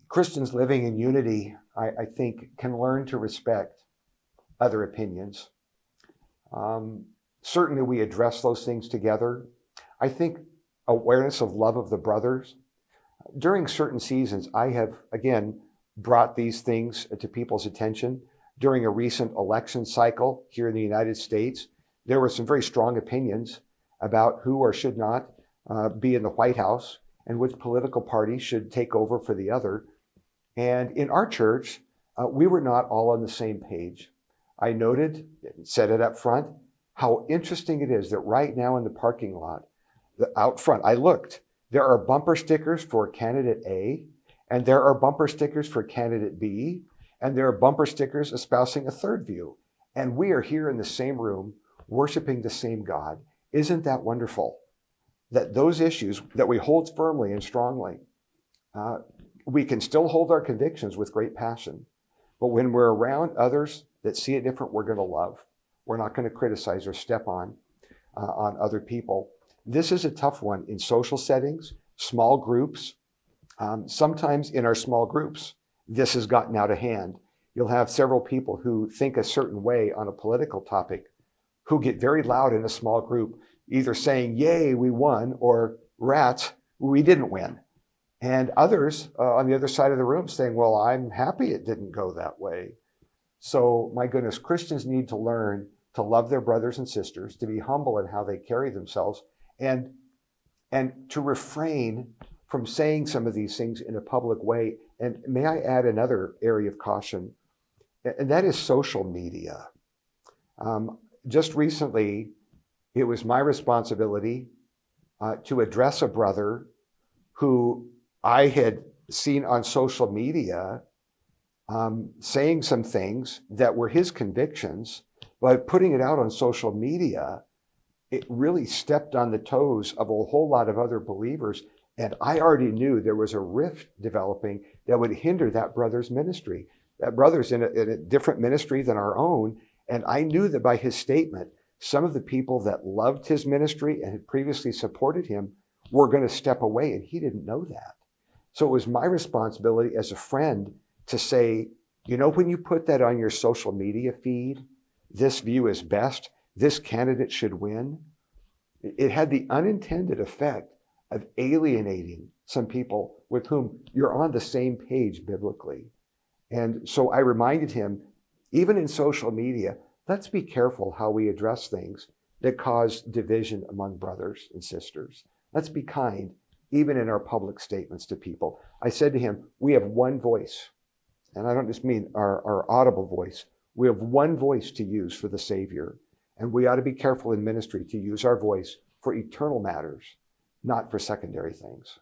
Christians living in unity, I think, can learn to respect other opinions. Certainly we address those things together. I think awareness of love of the brothers. During certain seasons, I have, again, brought these things to people's attention. During a recent election cycle here in the United States, there were some very strong opinions about who or should not be in the White House and which political party should take over for the other. And in our church, we were not all on the same page. I noted, said it up front, how interesting it is that right now in the parking lot, out front, I looked, there are bumper stickers for candidate A, and there are bumper stickers for candidate B, and there are bumper stickers espousing a third view. And we are here in the same room, worshiping the same God. Isn't that wonderful? That those issues that we hold firmly and strongly, we can still hold our convictions with great passion. But when we're around others that see it different, we're going to love. We're not going to criticize or step on other people. This is a tough one in social settings, small groups. Sometimes in our small groups, this has gotten out of hand. You'll have several people who think a certain way on a political topic who get very loud in a small group, either saying, yay, we won, or rats, we didn't win. And others on the other side of the room saying, well, I'm happy it didn't go that way. So my goodness, Christians need to learn to love their brothers and sisters, to be humble in how they carry themselves, and to refrain from saying some of these things in a public way. And may I add another area of caution, and that is social media. Just recently, it was my responsibility to address a brother who I had seen on social media saying some things that were his convictions, but putting it out on social media, it really stepped on the toes of a whole lot of other believers. And I already knew there was a rift developing that would hinder that brother's ministry. That brother's in a different ministry than our own. And I knew that by his statement, some of the people that loved his ministry and had previously supported him were going to step away, and he didn't know that. So it was my responsibility as a friend to say, you know, when you put that on your social media feed, this view is best, this candidate should win, it had the unintended effect of alienating some people with whom you're on the same page biblically. And so I reminded him, even in social media, let's be careful how we address things that cause division among brothers and sisters. Let's be kind, even in our public statements to people. I said to him, we have one voice, and I don't just mean our audible voice. We have one voice to use for the Savior, and we ought to be careful in ministry to use our voice for eternal matters, not for secondary things.